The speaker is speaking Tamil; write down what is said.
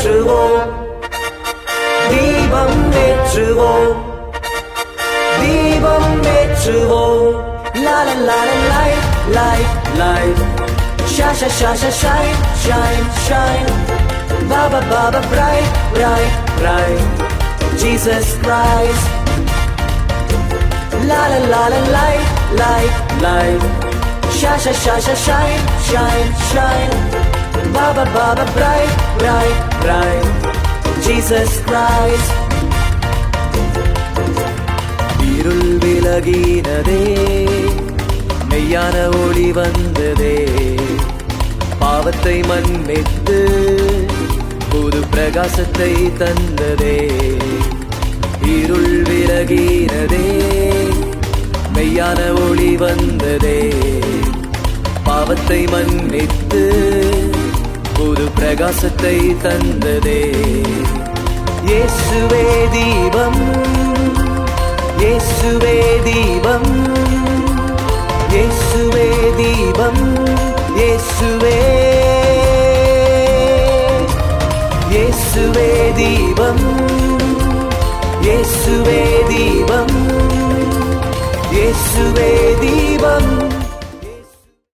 ஏற்றுவோம், தீபம் ஏற்றுவோம், தீபம் ஏற்றுவோம். La la la la, light, light, light. Shine, shine, shine, shine, shine, shine. Baba, Baba, bright, bright, bright. Jesus Christ. La la la la, light, light, light. Shine, shine, shine, shine, shine, shine, shine. Baba, Baba, bright, bright, bright. Jesus Christ. இருள் விலகினதே, மெய்யான ஒளி வந்ததே, பாவத்தை மன்னித்து புது பிரகாசத்தை தந்ததே. இருள் விலகினதே, மெய்யான ஒளி வந்ததே, பாவத்தை மன்னித்து புது பிரகாசத்தை தந்ததே. இயேசுவே தீபம், இயேசுவே தீபம், இயேசுவே தீபம், இயேசுவே, இயேசுவே தீபம், இயேசுவே தீபம், இயேசுவே தீபம்.